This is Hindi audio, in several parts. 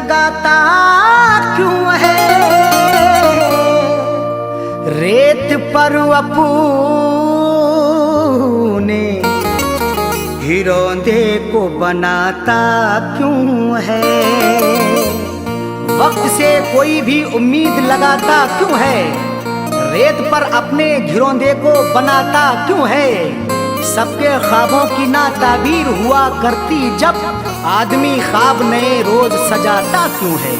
लगाता क्यों है, रेत पर अपने हिरोंदे को बनाता क्यों है। वक्त से कोई भी उम्मीद लगाता क्यों है, रेत पर अपने घिरौंदे को बनाता क्यों है। सबके ख्वाबों की ना ताबीर हुआ करती जब, आदमी ख्वाब नए रोज सजाता क्यों है।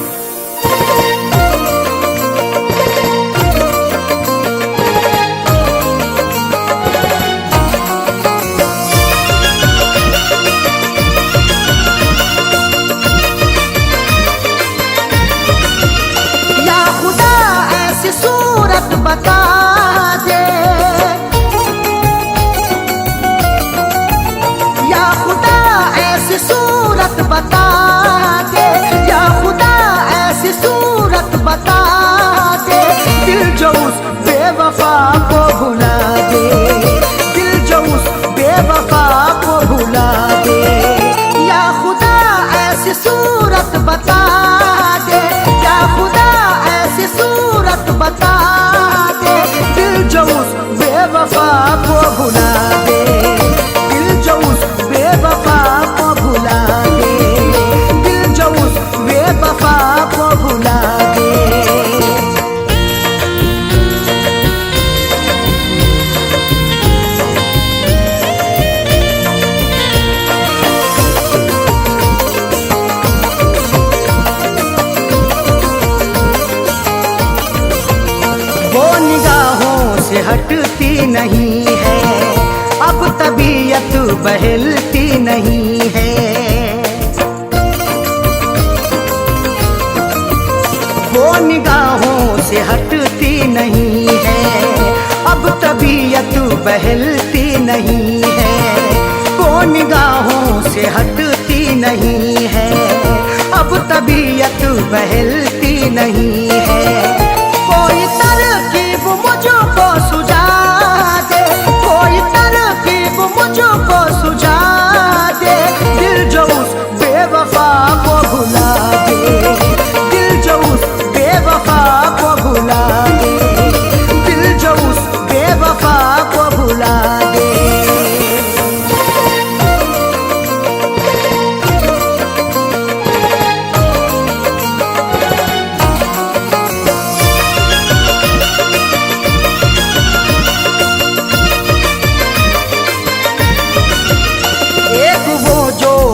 सूरत बता दे या खुदा, ऐसी सूरत बता दे या खुदा, ऐसी सूरत बता दे। दिल जो उस बेवफा को भुला दे, दिल जो उस बेवफा को भुला दे। या खुदा ऐसी सूरत बता दे, या खुदा ऐसी सूरत बता दे। दिल जो उस बेवफा को भुला दे, दिल जो उस बेवफा को भुला दे, दिल जो उस बेवफा को भुला दे। हटती नहीं है, अब तबीयत बहलती नहीं है। वो निगाहों से हटती नहीं है, अब तबीयत बहलती नहीं है। वो निगाहों से हटती नहीं है, अब तबीयत बहलती नहीं है। कोई तरकीब मुझको सुझा दे, कोई तरकीब मुझको सुझा दे। दिल जो उस बेवफा को भुला दे, दिल जो उस बेवफा को भुला दे, दिल जो उस बेवफा को भुला दे।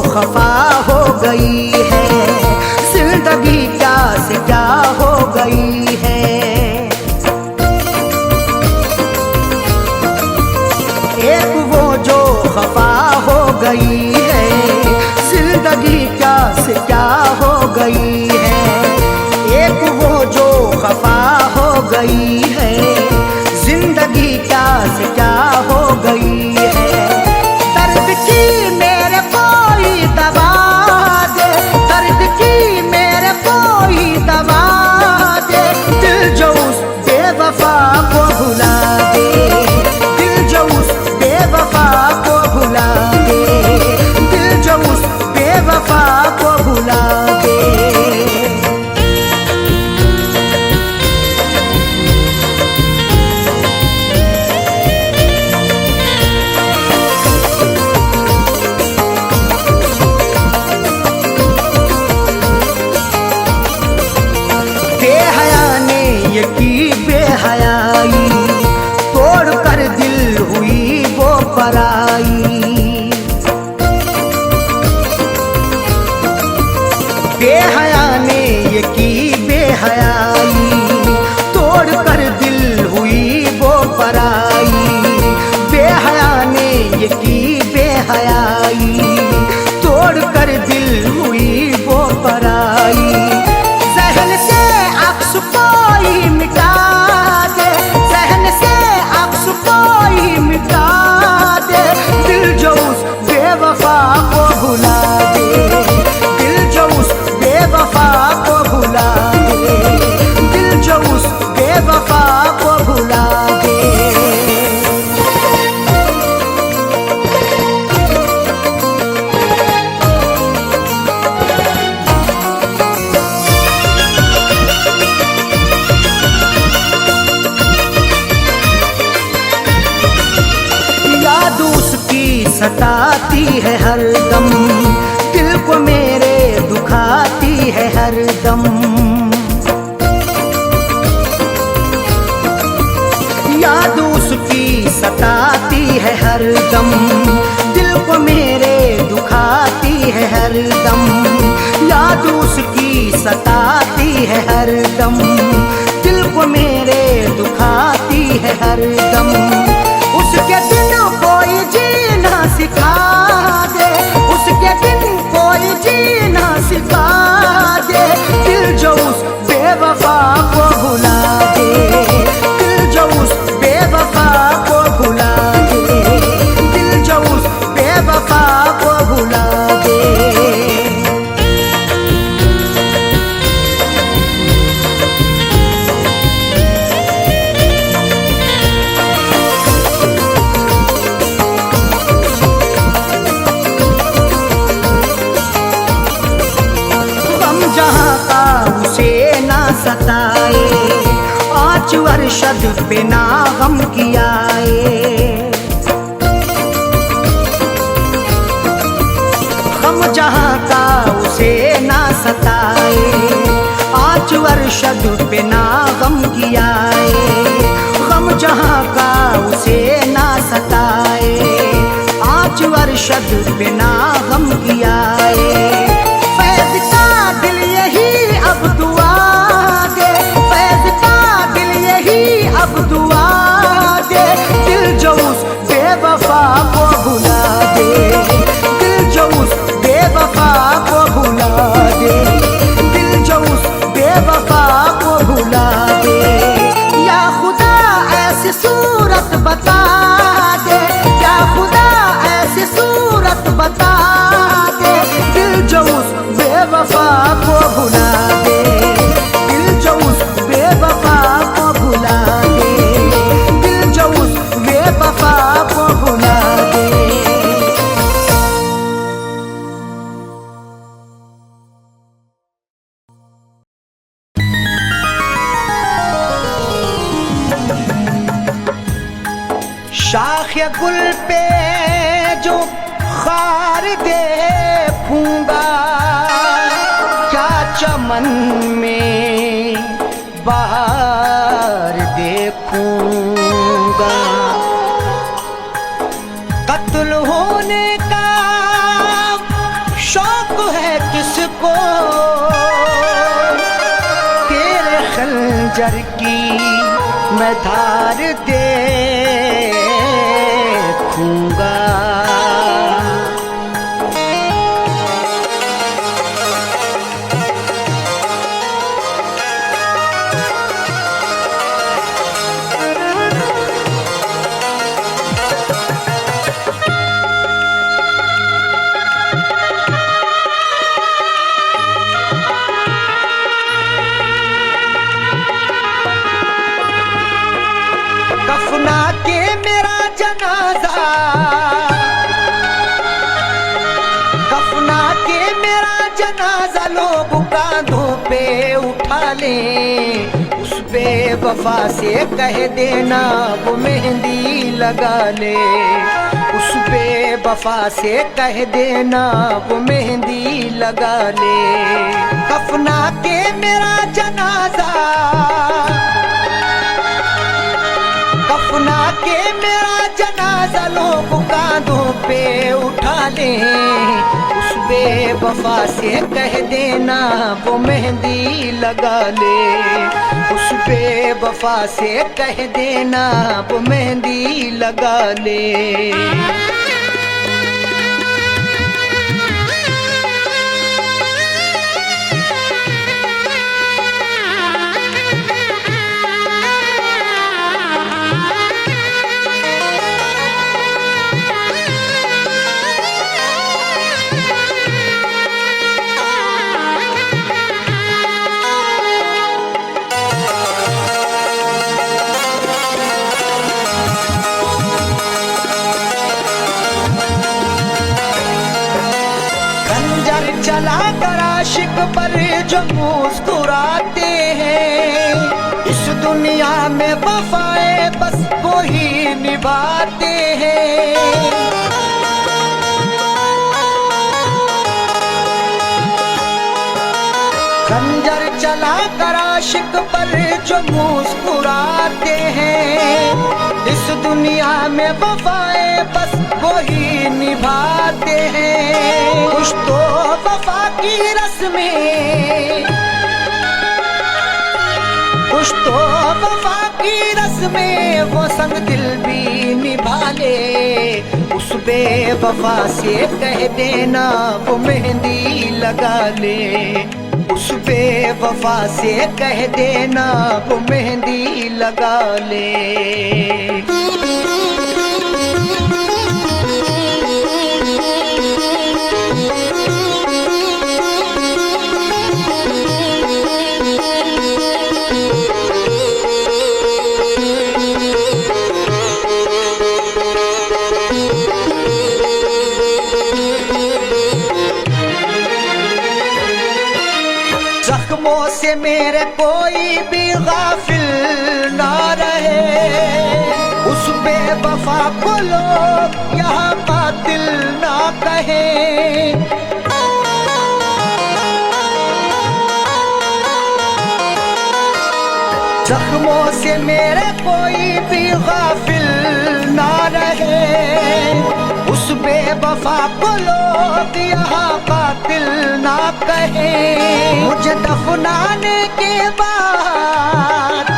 खफा हो गई है जिंदगी, क्या से क्या हो गई है। एक वो जो खफा हो गई है जिंदगी, क्या से क्या हो गई है। एक वो जो खफा हो गई है जिंदगी, क्या से क्या हो गई है। दर्द की मेरे कोई दवा दे, दर्द की मेरे कोई दवा दे। दिल जो उस बेवफा को भुला दे, दिल जो उस बेवफा को भुला दे, दिल जो उस बेवफा को भुला दे। की बेहयाई तोड़ कर दिल हुई वो पराई। बेहया ने ये की बेहयाई तोड़ कर दिल हुई वो पराई। बेहया ने ये की बेहयाई तोड़ कर दिल हुई वो पराई। सहन से अक्स कोई मिटा दे, सहन से अक्स कोई मिटा दे। दिल जो उस बेवफा को भुला दे, दिल जो उस बेवफा को भुला दे, दिल जो उस बेवफा को भुला दे। है हर दम, दिल को मेरे दुखाती है हर दम। याद उसकी सताती है हर दम, दिल को मेरे दुखाती है हर दम। याद उसकी सताती है हर दम, दिल को मेरे दुखाती है हर दम। उसके दिन कोई जीना सिखा दे, उसके दिन कोई जीना सिखा दे। दिल जो उस बेवफा को भुला दे, दिल जो उस बेवफा को भुला दे, दिल जो उस बेवफा को भुला दे। जहाँ का उसे ना सताए, आँच अरशद पे ना गम कियाए। गम जहाँ का उसे ना सताए, आँच अरशद पे ना गम कियाए। गम जहाँ का उसे ना सताए, आँच अरशद पे ना गम कियाए। अब दुआ दे, फैज़ का दिल यही अब दुआ दे। दिल जो उस बेवफा को भुला दे, दिल जो उस बेवफा को भुला दे, दिल जो उस बेवफा को भुला दे। या खुदा ऐसी सूरत बता दे, या खुदा ऐसी सूरत बता दे। दिल जो उस बेवफा को भुला दे, दिल जो उस बेवफा को भुला दे, दिल जो उस बेवफा को भुला दे। शाख गुल पे जो खार देखूंगा, क्या चमन में बाहर देखूंगा। कत्ल होने का शौक है किसको, तेरे खंजर की मैं धार देखूंगा। कफना के मेरा जनाजा, कफना के मेरा जनाजा लोग कांधों पे उठा ले। उस बेवफा से कह देना वो मेहंदी लगा ले, उस बेवफा से कह देना वो मेहंदी लगा ले। कफना के मेरा जनाजा, कफना के मेरा जनाजा लोग कांधों पे उठा ले। उस बेवफा से कह देना वो मेहंदी लगा ले, उस बेवफा से कह देना वो मेहंदी लगा ले। चला कर आशिक पर जो मुस्कुराते हैं, इस दुनिया में वफाए बस वो ही निभाते हैं। जला कर आशिक पर जो मुस्कुराते हैं, इस दुनिया में वफाएं बस वही निभाते हैं। कुछ तो वफा की रस्में, कुछ तो वफा की रस्में वो संग दिल भी निभा ले। उस बेवफा से कह देना वो मेहंदी लगा ले, उस बेवफा से कह देना वो मेहंदी लगा ले। जख्मों से मेरे कोई भी गाफिल ना रहे, उस बेवफा को लोग यहाँ कातिल ना कहें। जख्मों से मेरे कोई भी गाफिल ना रहे, उस बेवफा को लोग यहाँ कातिल ना कहें। मुझे दफनाने के बाद,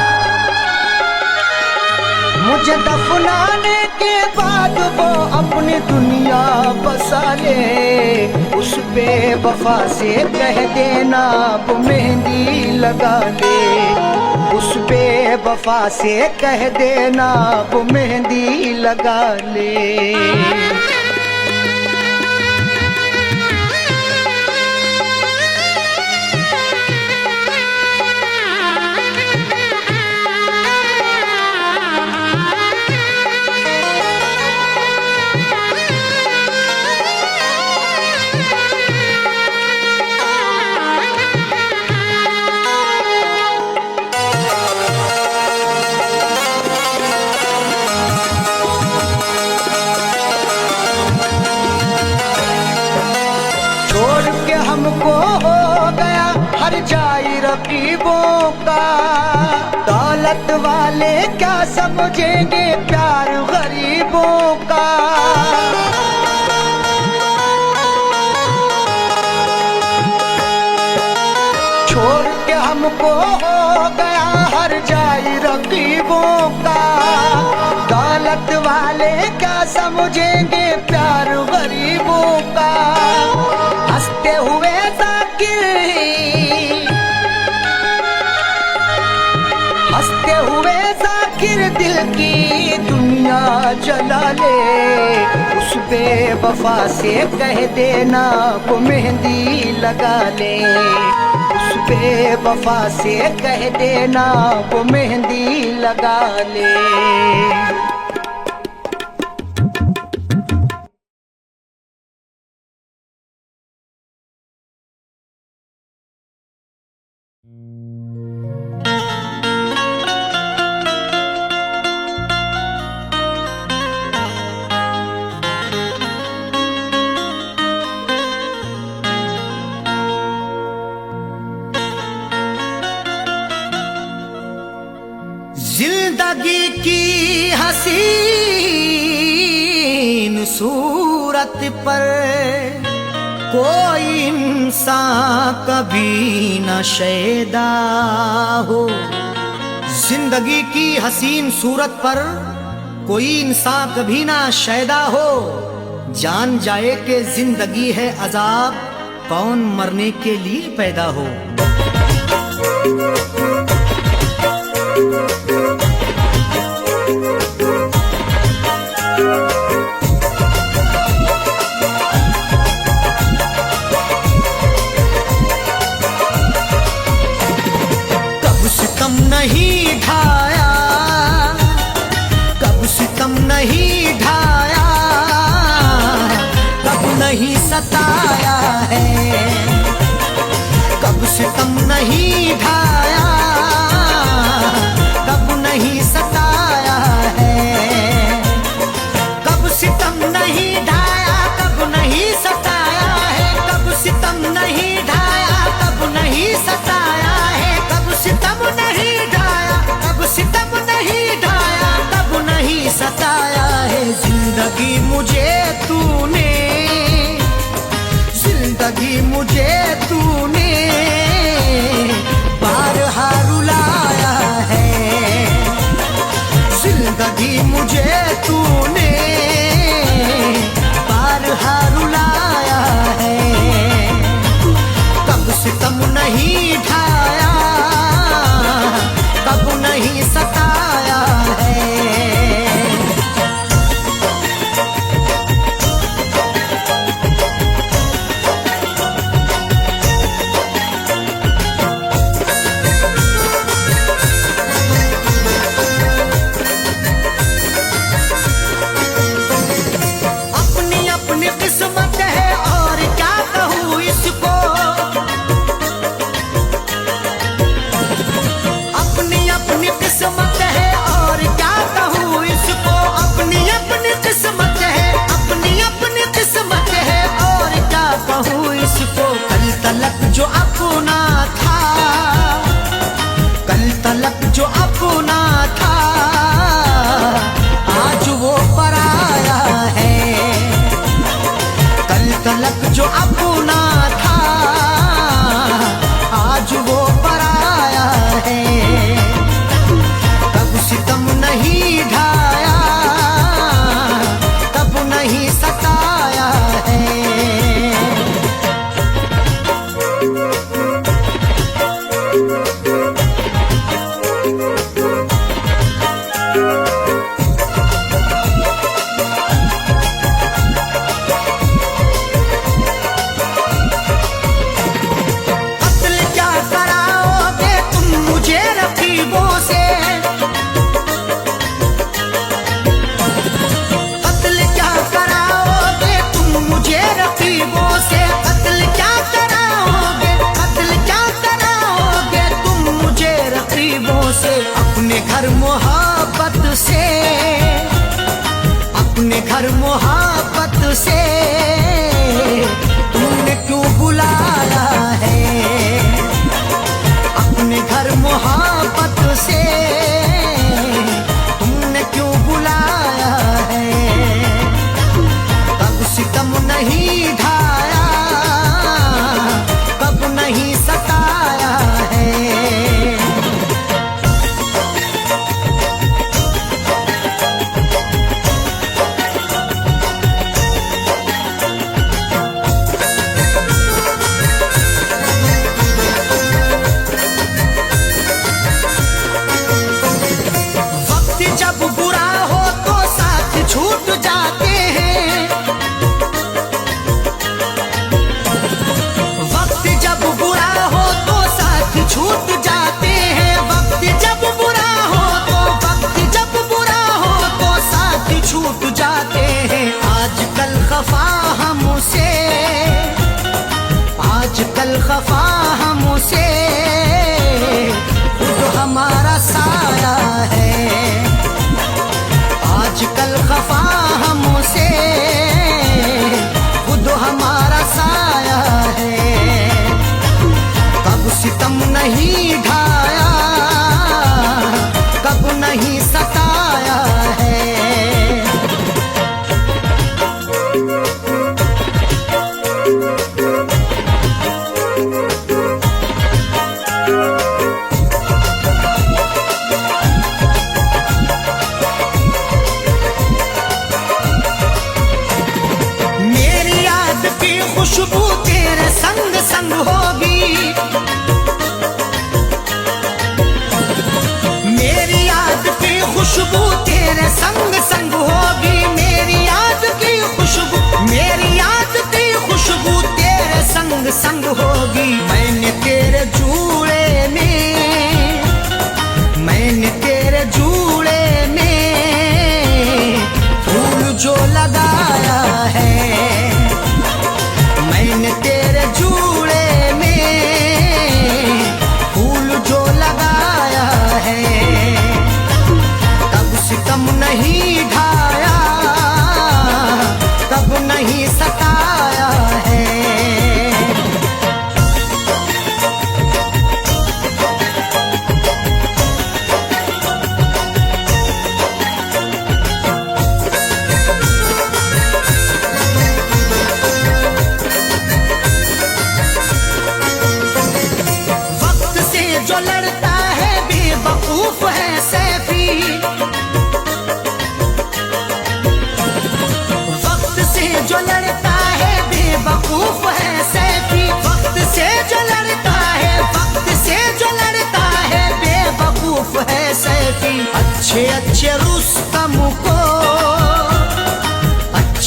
मुझे दफनाने के बाद वो अपनी दुनिया बसा ले। उस बेवफा से कह देना वो मेहंदी लगा ले, उस बेवफा से कह देना वो मेहंदी लगा ले। हमको हो गया हर जाई रकीबों का, दौलत वाले क्या समझेंगे प्यार गरीबों का। छोड़ के हमको हो गया हर जाई रकीबों का, दौलत वाले क्या समझेंगे प्यार गरीबों का। हंसते हुए जाकिर, हंसते हुए जाकिर दिल की दुनिया जला ले। उस बेवफा से कह देना वो मेहंदी लगा ले, उस बेवफा से कह देना वो मेहंदी लगा ले। जिंदगी की हसीन सूरत पर कोई इंसान कभी न शैदा हो। जिंदगी की हसीन सूरत पर कोई इंसान कभी ना शैदा हो। जान जाए कि जिंदगी है अजाब, कौन मरने के लिए पैदा हो। नहीं ढाया, कब सितम नहीं ढाया, कब नहीं सताया है। कब सितम नहीं ढाया, कब नहीं सताया है। कब सितम नहीं ढाया, कब नहीं सताया है। कब सितम नहीं ढाया, कब नहीं सताया है। जिंदगी मुझे तूने, जिंदगी मुझे तूने बारहा रुलाया है। जिंदगी मुझे तूने बारहा रुलाया है। कब सितम नहीं ढाया, कब नहीं सताया है। अपनी अपनी किस्मत है और क्या कहूँ इसको, अपनी अपनी किस्मत है और क्या कहूँ इसको। अपनी अपनी किस्मत है, अपनी अपनी किस्मत है और क्या कहूँ इसको। कल तलक जो अपना था, कल तलक जो अपना था, आज वो पराया है। कल तलक जो अपना था, आज वो पराया है। कब सितम नहीं ढाया, कब नहीं सताया है। कत्ल क्या कराओगे तुम मुझे रकीबों से, कत्ल क्या कराओगे तुम मुझे रकीबों से। कत्ल क्या कराओगे, कत्ल क्या कराओगे तुम मुझे रकीबों से। अपने घर मोहब्बत से, अपने घर मोहब्बत से तुमने क्यों बुलाया है। अपने घर मोहब्बत से तुमने क्यों बुलाया है। कब सितम नहीं ढाया, कब नहीं सताया है। वक्त जब बुरा हो तो साथ छूट जाते हैं, वक्त जब बुरा हो तो साथ छूट जाते हैं। वक्त जब बुरा हो तो, वक्त जब बुरा हो तो साथ छूट जाते हैं। आजकल खफा हमसे, आजकल खफा हमसे खुद हमारा साया है। आजकल खफा हमसे खुद हमारा साया है। कब सितम नहीं ढाया, कब नहीं सताया है। मेरी याद की खुशबू तेरे संग संग होगी, मेरी याद की खुशबू तेरे संग संग होगी। मेरी याद की खुशबू, मेरी याद की खुशबू तेरे संग संग होगी। मैंने तेरे जूड़े में, मैंने तेरे जूड़े में फूल जो लगाया है। मैंने तेरे जूड़े में फूल जो लगाया है। कब सितम नहीं ढाया, कब नहीं सताया है।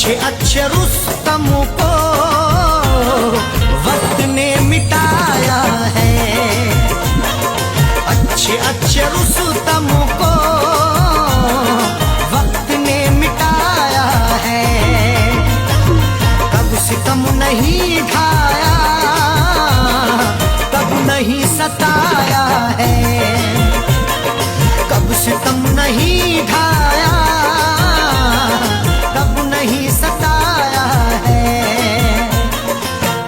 अच्छे अच्छे रुस्तम को वक्त ने मिटाया है, अच्छे अच्छे रुस्तम को वक्त ने मिटाया है। कब सितम नहीं ढाया, कब नहीं सताया है, कब सितम नहीं ढाया, कब नहीं सताया है।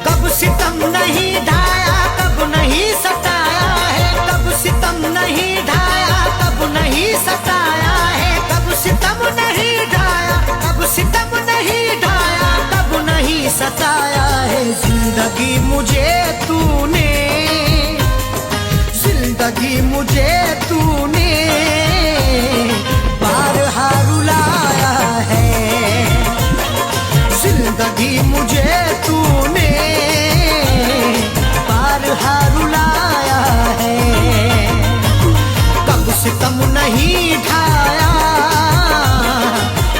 कब सितम नहीं ढाया, कब नहीं सताया है, कब सितम नहीं ढाया, कब नहीं सताया है, कब सितम नहीं ढाया, कब सितम नहीं ढाया, कब नहीं सताया है। जिंदगी मुझे तूने, जिंदगी मुझे तूने बारहा रुलाया है, जिंदगी मुझे तूने बारहा रुलाया है। कब सितम नहीं ढाया,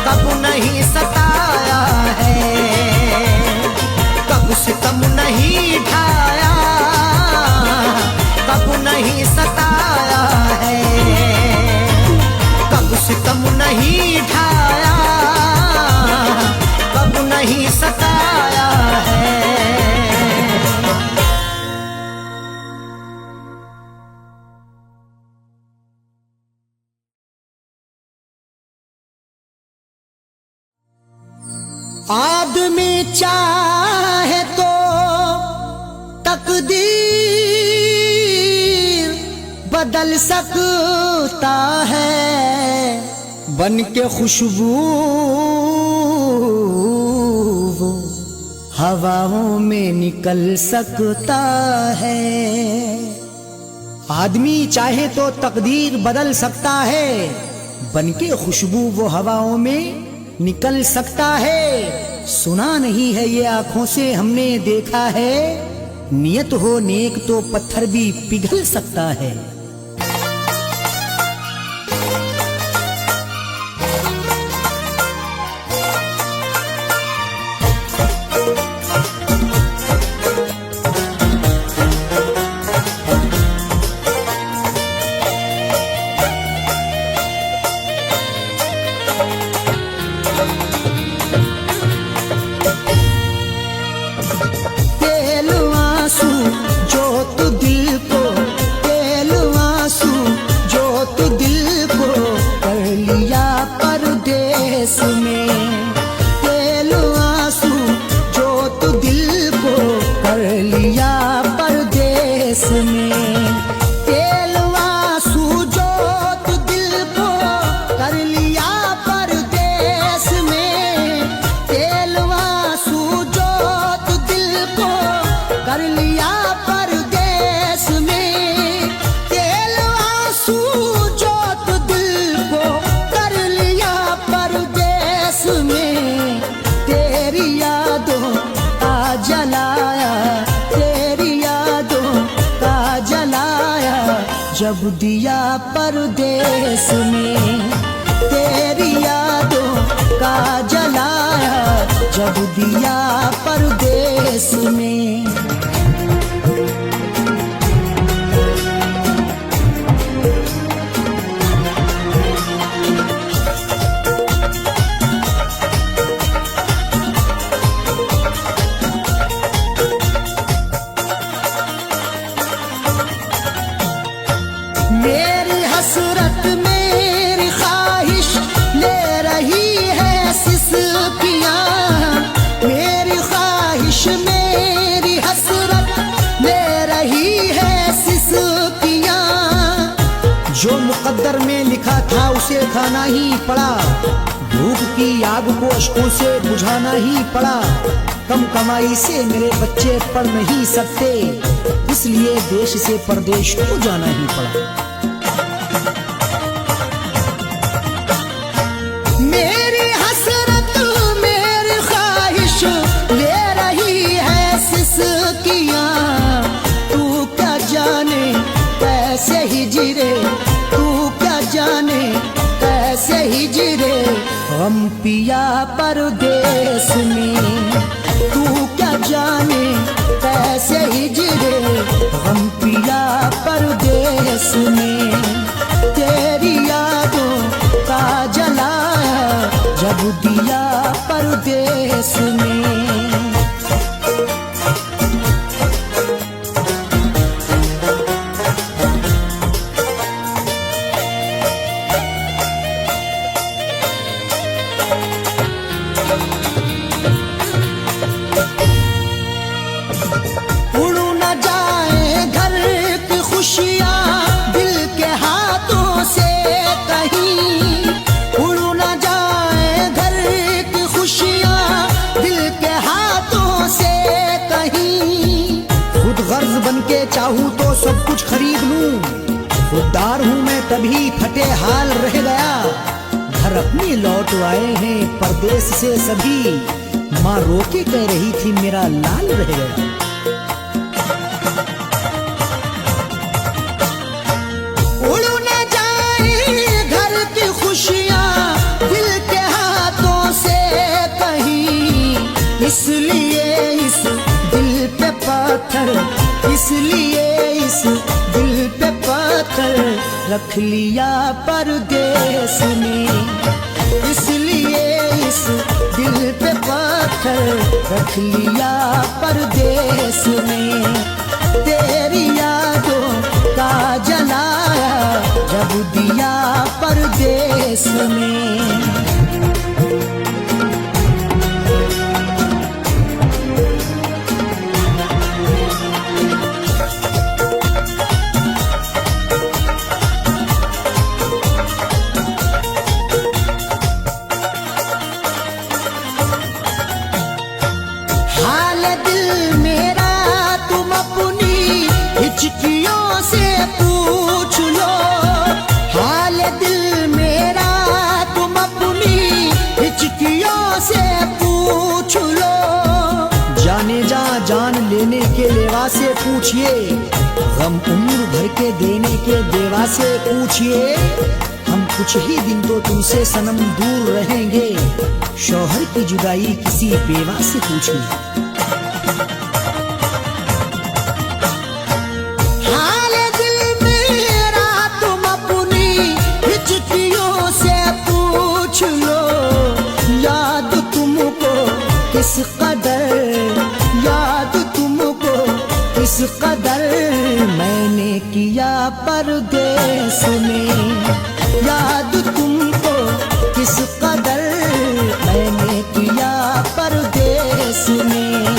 कब नहीं सताया है, कब सितम नहीं ढाया, कब नहीं सताया है, कब सितम नहीं ढाया, कब नहीं सताया है। आदमी चाहे तो तकदीर बदल सकता है, बन के खुशबू वो हवाओं में निकल सकता है। आदमी चाहे तो तकदीर बदल सकता है, बन के खुशबू वो हवाओं में निकल सकता है। सुना नहीं है ये आंखों से हमने देखा है, नियत हो नेक तो पत्थर भी पिघल सकता है। जब दिया परदेस में, तेरी यादों का जलाया जब दिया परदेस में। मेरी हसरत मेरी ख्वाहिश ले रही है सिसकियां, मेरी ख्वाहिश मेरी हसरत ले रही है सिसकियां। जो मुकद्दर में लिखा था उसे खाना ही पड़ा, भूख की आग को अश्कों से बुझाना ही पड़ा। कम कमाई से मेरे बच्चे पढ़ नहीं सकते, इसलिए देश से परदेश को जाना ही पड़ा। मेरी हसरत मेरी ख्वाहिश ले रही है सिसकियां, तू क्या जाने कैसे हिजरे, तू क्या जाने कैसे हिजरे। हम पिया परदेश जाने कैसे हिजरे गम पिया परदेस में। तेरी यादों का जलाया जब दिया परदेस में। बनके चाहूं तो सब कुछ खरीद लूं, खुददार हूं मैं तभी फटे हाल रह गया। घर अपने लौट आए हैं परदेस से सभी, माँ रोके कह रही थी मेरा लाल रह गया। उड़ न जाए घर की खुशियां दिल के हाथों से कहीं, इसलिए इस दिल पे पत्थर, इसलिए इस दिल पे पत्थर रख लिया परदेस में। इसलिए इस दिल पे पत्थर रख लिया परदेस में। तेरी यादों का जलाया जब दिया परदेस में। हिचकियों से पूछ लो हाल दिल मेरा, तुम अपनी हिचकियों से पूछ लो। जाने जा जान लेने के लेवा से पूछिए, गम उम्र भर के देने के देवा से पूछिए। हम कुछ ही दिन तो तुमसे सनम दूर रहेंगे, शौहर की जुदाई किसी बेवा से पूछिए। किस कदर याद तुमको, किस कदर मैंने किया परदेस में। याद तुमको किस कदर मैंने किया परदेस में।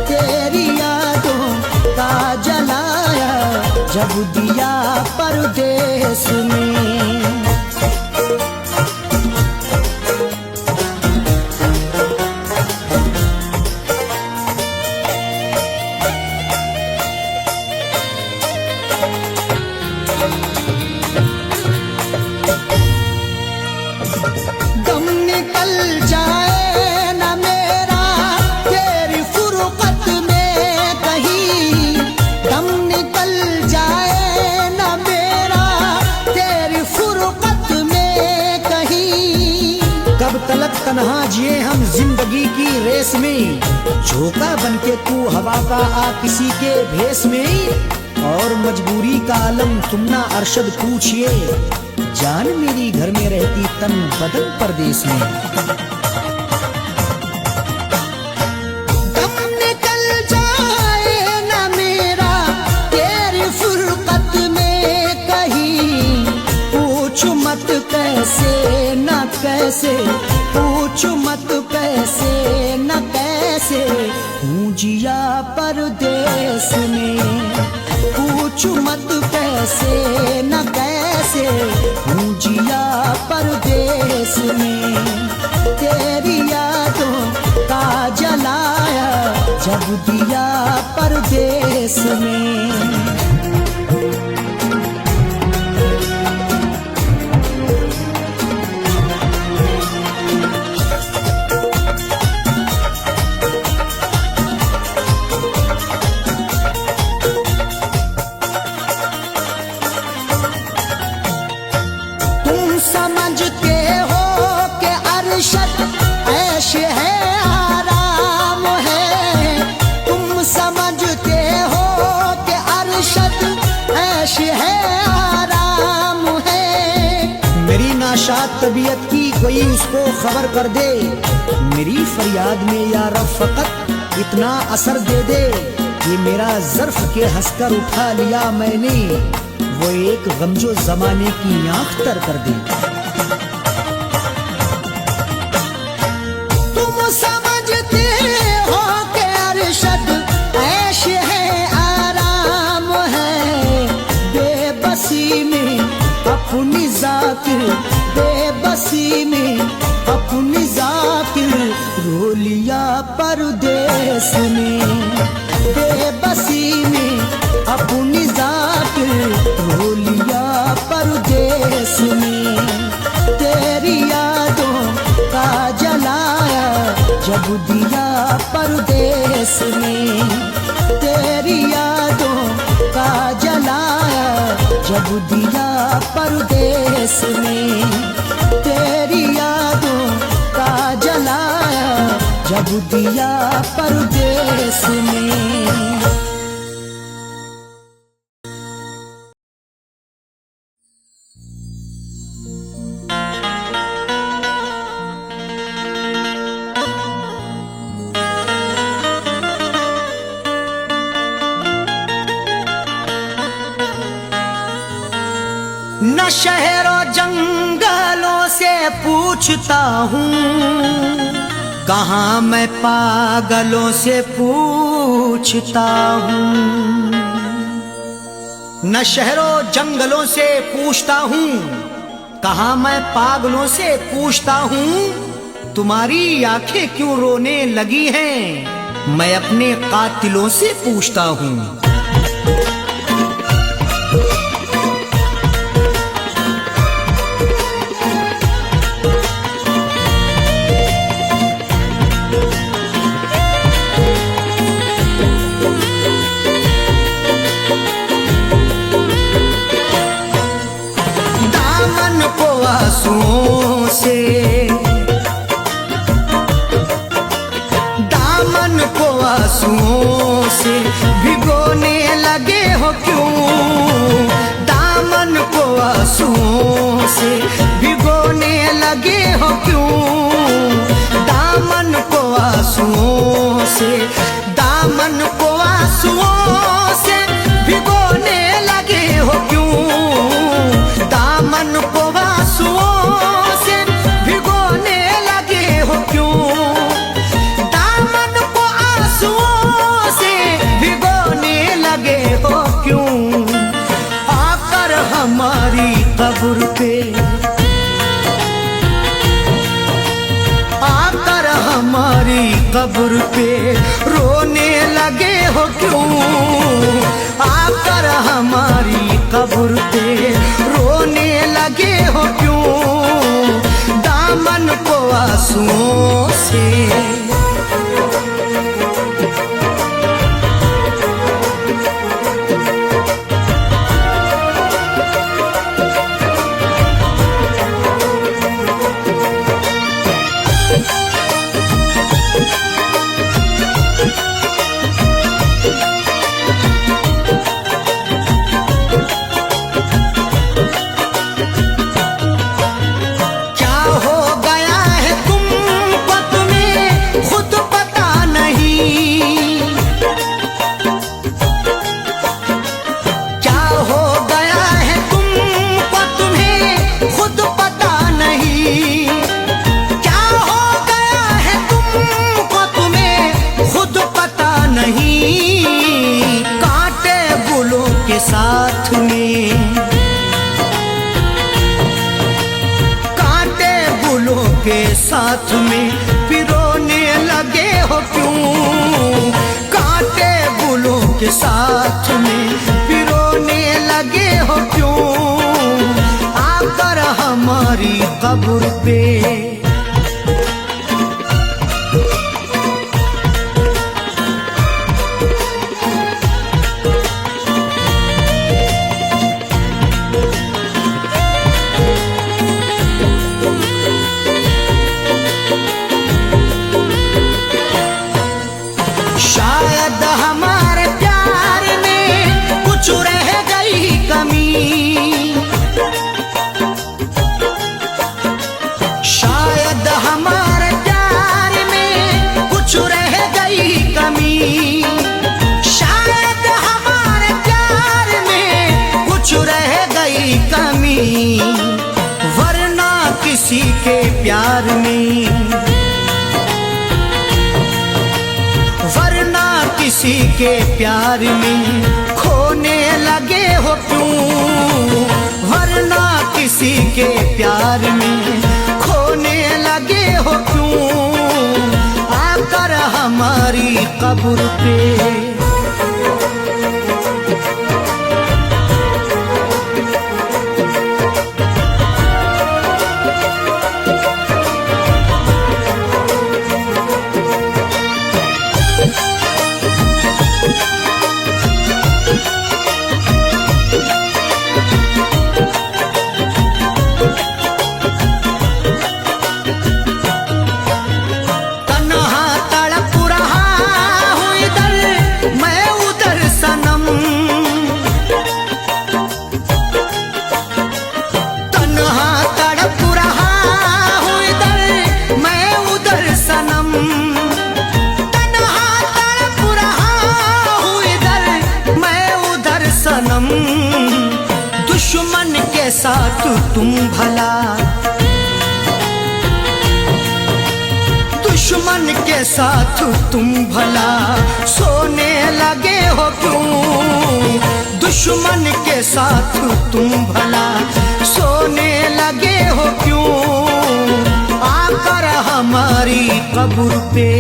तेरी यादों का जलाया जब दिया परदेस में। तन्हा जिए हम जिंदगी की रेस में, झोंका बनके तू हवा का आ किसी के भेस में। और मजबूरी का आलम तुम ना अरशद पूछिए, जान मेरी घर में रहती तन बदन परदेस में। दम निकल जाए ना मेरा तेरी फुरकत में कहीं, पूछ मत कैसे न कैसे, पूछ मत कैसे न कैसे हूँ जिया परदेस में। पूछ मत कैसे न कैसे हूँ जिया परदेस में। तेरी यादों का जलाया जब दिया परदेस में। समझते हो कि अरशद ऐश है आराम है, शाद तबीयत की कोई उसको खबर कर दे, मेरी फरियाद में या रब फकत इतना असर दे दे, ये मेरा ज़र्फ के हंसकर उठा लिया मैंने, वो एक गमजो जमाने की आंख तर कर दे। तुम समझते हो कि अरशद ऐश है, आराम है, बेबसी में अपनी जाकिर, बेबसी में अपनी जाकिर रो लिया परदेस में, बेबसी में अपनी जाकिर रो लिया परदेस में। तेरी यादों का जलाया जब दिया परदेस में, तेरी यादों का जलाया जब दिया परदेस में, तेरी यादों का जलाया जब दिया परदेस में। न शहरों जंगलों से पूछता हूँ, कहाँ मैं पागलों से पूछता हूँ। न शहरों जंगलों से पूछता हूँ, कहाँ मैं पागलों से पूछता हूँ। तुम्हारी आंखें क्यों रोने लगी हैं, मैं अपने कातिलों से पूछता हूँ। आंसुओं से दामन को आंसुओं से भिगोने लगे हो क्यों, दामन को आंसुओं से भिगोने लगे हो क्यों, दामन को आंसुओं से, दामन को आंसुओं से भिगोने लगे हो क्यों, दामन को आंसुओं से भिगोने लगे हो क्यों, दामन को आंसुओं से भिगोने लगे हो क्यों। आकर हमारी कब्र पे, आकर हमारी कब्र पे रोने लगे हो क्यों, आकर हमारी कब्र पे रोने लगे हो क्यों, दामन को आंसुओं से। साथ में कांटे फूलों के साथ में पिरोने लगे हो क्यों, कांटे फूलों के साथ में पिरोने लगे हो क्यों, आकर हमारी कब्र पे। शायद हमारे प्यार में कुछ रह गई कमी, के प्यार में खोने लगे हो क्यों, वरना किसी के प्यार में खोने लगे हो क्यों, आकर हमारी कब्र पे। दुश्मन के साथ तुम भला, दुश्मन के साथ तुम भला सोने लगे हो क्यों, दुश्मन के साथ तुम भला सोने लगे हो क्यों, आकर हमारी कब्र पे।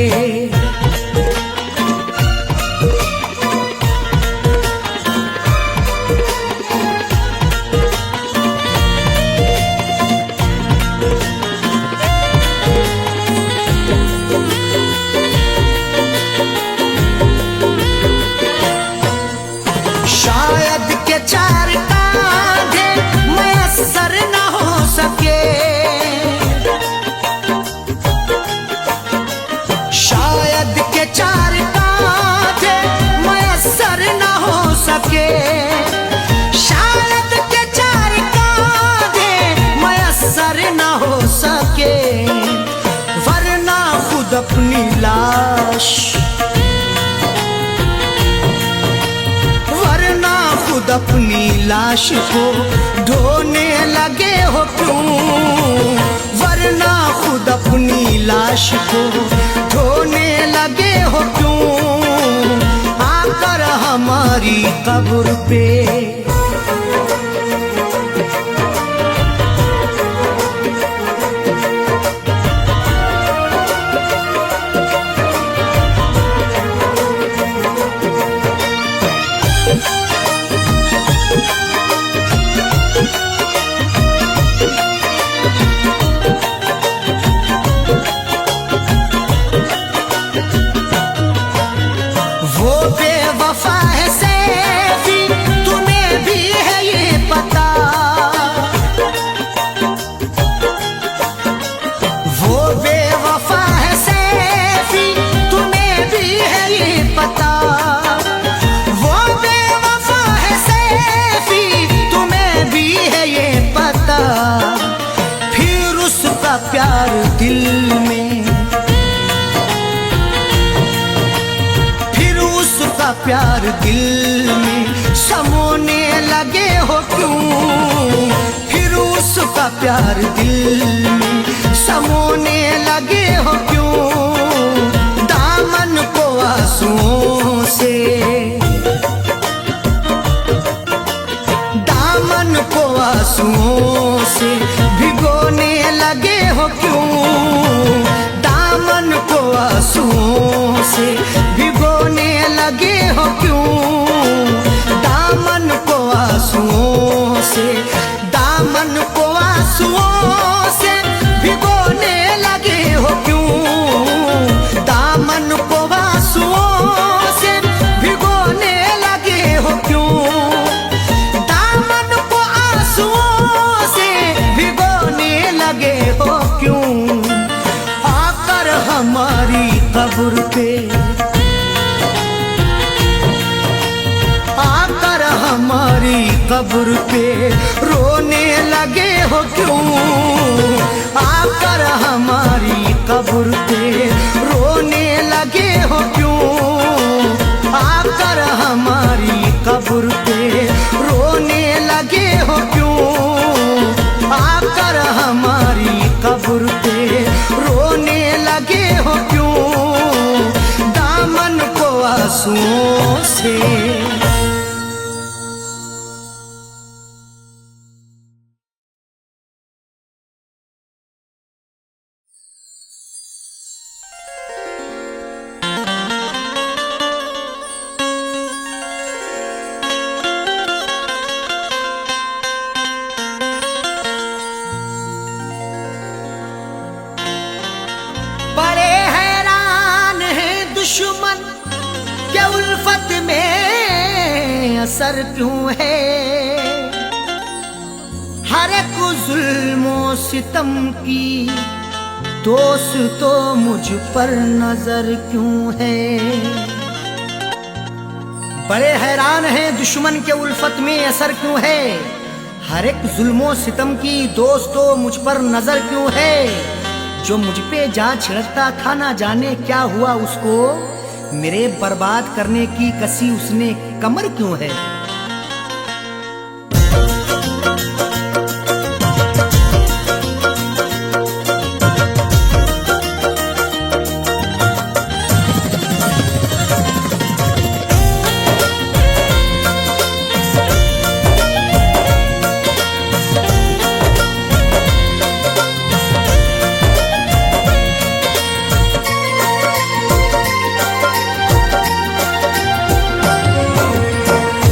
शायद के चार कांधे मयस्सर न हो सके, शायद के चार कांधे मयस्सर न हो सके, शायद के चार कांधे मयस्सर न हो सके, वरना खुद अपनी लाश, खुद अपनी लाश को ढोने लगे हो क्यों, वरना खुद अपनी लाश को ढोने लगे हो क्यों, आकर हमारी कब्र पे। वो बेवफा है सैफी, तुम्हें भी है ये पता, वो बेवफा है सैफी, तुम्हें भी है ये पता, वो बेवफा है सैफी, तुम्हें भी है ये पता, फिर उसका प्यार दिल में, प्यार दिल में समोने लगे हो क्यों, फिर उसका प्यार दिल में समोने लगे हो क्यों, दामन को आंसुओं से, दामन को आंसुओं से भिगोने लगे हो क्यों, दामन को आंसुओं से भिगोने लगे हो क्यों, दामन को आंसुओं से, दामन को आंसुओं से भिगोने लगे हो क्यों, दामन को आंसुओं से भिगोने लगे हो क्यों, दामन को आंसुओं से भिगोने लगे हो क्यों, आकर हमारी कब्र पे, आकर हमारी कब्र पे रोने लगे हो क्यों, आकर हमारी कब्र पे रोने लगे हो क्यों, आकर हमारी कब्र पे रोने लगे हो क्यों, आकर हमारी कब्र पे रोने लगे हो क्यों, दामन को आंसुओं जुल्मों से। बड़े हैरान हैं दुश्मन के उल्फत में असर क्यों है, हर एक जुल्मों सितम की दोस्त तो मुझ पर नजर क्यों है। बड़े हैरान हैं दुश्मन के उल्फत में असर क्यों है, हर एक जुल्मों सितम की दोस्त तो मुझ पर नजर क्यों है। जो मुझ पे जा छिड़कता था ना जाने क्या हुआ उसको, मेरे बर्बाद करने की कसी उसने कमर क्यों है।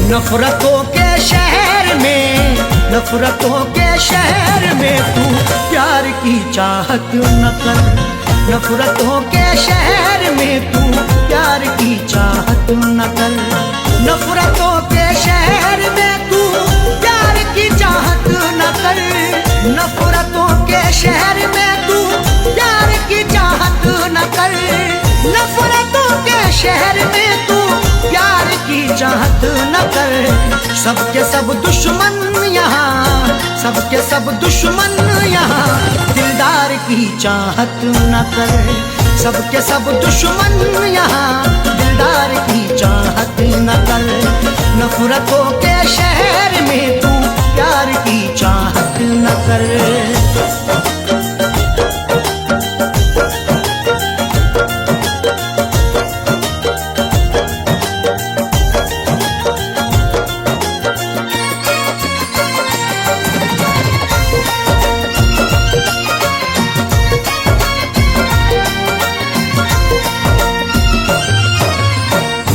नफरतों के शहर में, नफरतों के शहर में तू प्यार की चाहत न कर। नफरतों के शहर में तू प्यार की चाहत न कर। नफरतों के शहर में तू प्यार की चाहत न कर। नफरतों के शहर में तू प्यार की चाहत न कर। नफरतों के शहर में तू प्यार की चाहत न कर। सबके सब दुश्मन यहाँ, सबके सब दुश्मन यहाँ दिलदार की चाहत न कर। सबके सब दुश्मन यहाँ दिलदार की चाहत न कर। नफरतों के शहर में तू प्यार की चाहत न कर।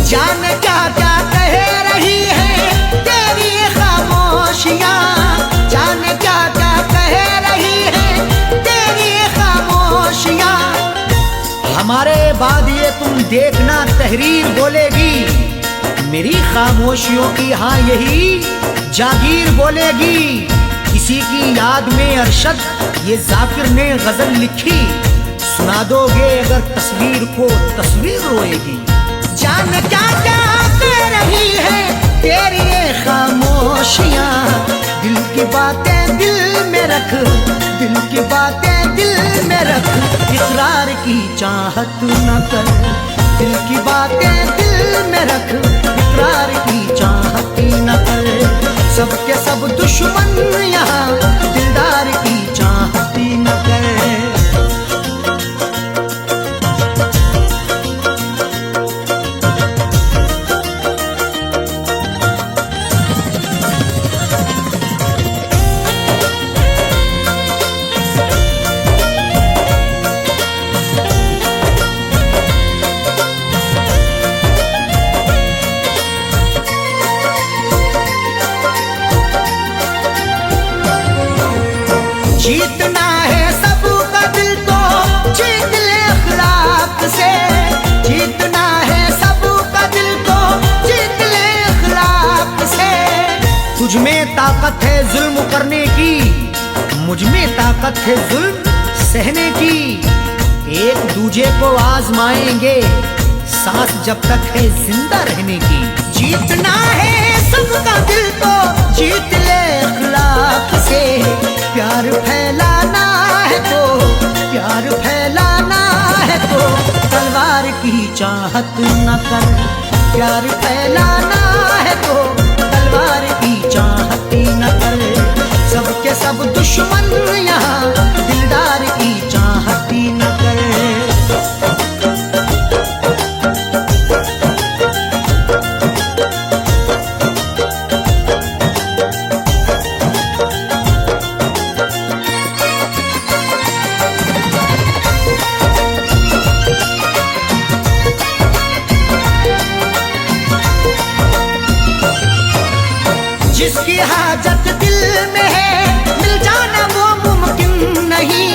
जाने क्या क्या कह रही है तेरी खामोशियाँ, जाने क्या क्या कह रही है तेरी खामोशियाँ। हमारे बाद ये तुम देखना तहरीर बोलेगी, मेरी खामोशियों की हाँ यही जागीर बोलेगी। किसी की याद में अरशद ये जाकिर ने गजल लिखी, सुना दोगे अगर तस्वीर को तस्वीर रोएगी। जान क्या क्या कह रही है तेरी ये खामोशियाँ, दिल की बातें दिल में रख, दिल की बातें दिल में रख। इकरार की चाहत न कर, दिल की बातें दिल में रख। इकरार की चाहत न कर। सबके सब दुश्मन यहाँ दिलदार की चाहत न कर। जीतना है सबका दिल तो जीत ले अखलाक से। जीतना है सबका दिल तो जीत ले अखलाक से। तुझ में ताकत है जुल्म करने की, मुझ में ताकत है जुल्म सहने की। एक दूजे को आजमाएंगे सांस जब तक है जिंदा रहने की। जीतना है सबका दिल तो जीत ले अखलाक से। प्यार फैलाना है तो, प्यार फैलाना है तो तलवार की चाहत न कर। प्यार फैलाना है तो तलवार की चाहत न कर। सबके सब दुश्मन यहाँ दिलदार की चाहत न कर। जिसकी हाजत दिल में है मिल जाना वो मुमकिन नहीं,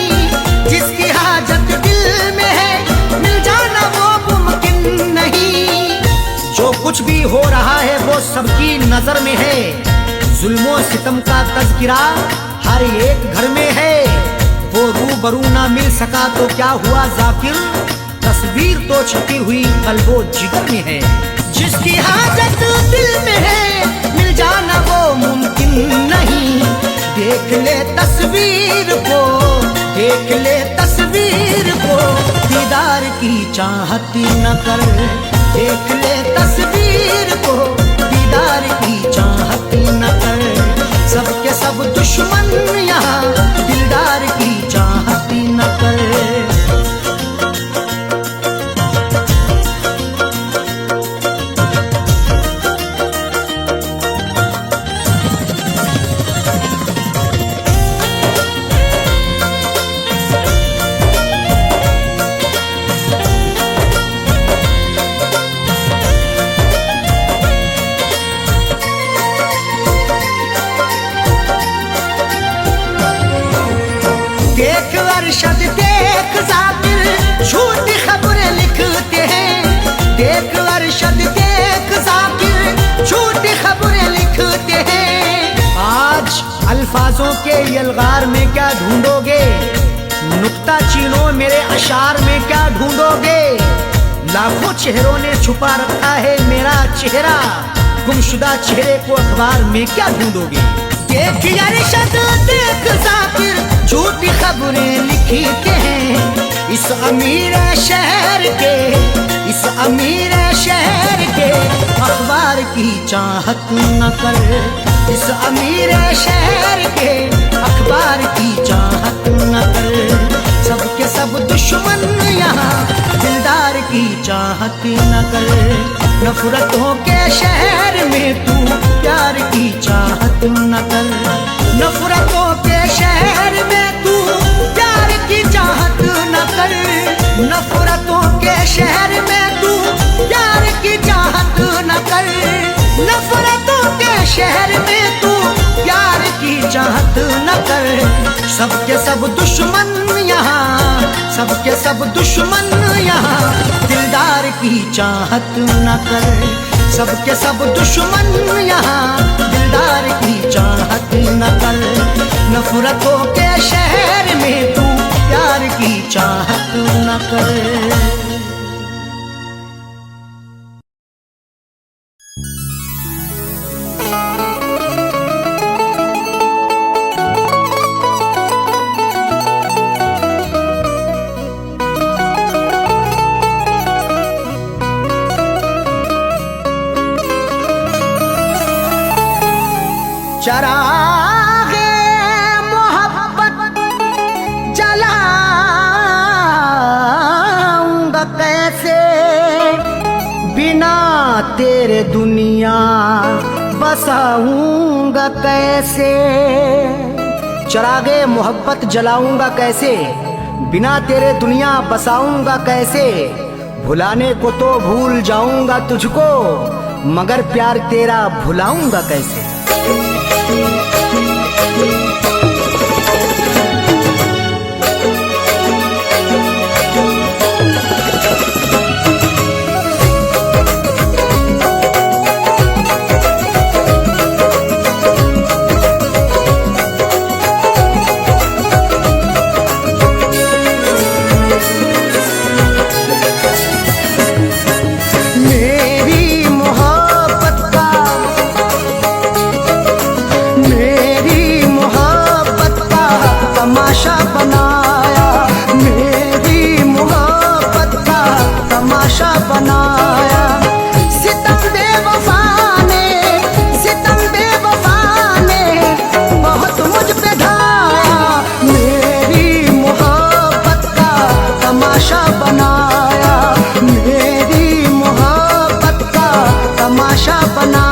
जिसकी हाजत दिल में है मिल जाना वो मुमकिन नहीं। जो कुछ भी हो रहा है वो सबकी नजर में है, जुल्मों सितम का तज़किरा हर एक घर में है। वो रूबरू ना मिल सका तो क्या हुआ जाकिर, तस्वीर तो छपी हुई कल्बो जिगर में है। जिसकी हाजत दिल में है मिल जाना वो मुमकिन नहीं, देख ले तस्वीर को, देख ले तस्वीर को, दीदार की चाहत न कर। देख ले तस्वीर को, दीदार की चाहत न कर। सबके सब दुश्मन यहाँ दिलदार की चाहत न कर। देख अरशद देख जाकिर झूठी खबरें लिखते हैं, देख अरशद देख जाकिर झूठी खबरें लिखते हैं। आज अल्फाजों के यलगार में क्या ढूंढोगे, नुक्ता चीनों मेरे अशार में क्या ढूंढोगे। लाखों चेहरों ने छुपा रखा है मेरा चेहरा, गुमशुदा चेहरे को अखबार में क्या ढूंढोगे। देख अरशद देख जाकिर झूठी खबरें लिखते हैं, इस अमीर शहर के, इस अमीर शहर के अखबार की चाहत न कर। इस अमीर शहर के अखबार की चाहत न कर। सबके सब दुश्मन यहाँ दिलदार की चाहत न कर। नफरतों के शहर में तू प्यार की चाहत न कर। नफरतों के शहर में तू प्यार की चाहत न कर। नफरतों के शहर में तू प्यार की चाहत न कर। नफरतों के शहर में तू प्यार की चाहत न कर। सबके सब दुश्मन यहाँ, सबके सब दुश्मन यहाँ दिलदार की चाहत न कर। सबके सब दुश्मन यहाँ दिलदार की चाहत न कर। नफरतों के शहर में तू प्यार की चाहत न कर। चराग़े मोहब्बत जलाऊंगा कैसे, बिना तेरे दुनिया बसाऊंगा कैसे। चराग़े मोहब्बत जलाऊंगा कैसे, बिना तेरे दुनिया बसाऊंगा कैसे। भुलाने को तो भूल जाऊंगा तुझको, मगर प्यार तेरा भुलाऊंगा कैसे। तमाशा बनाया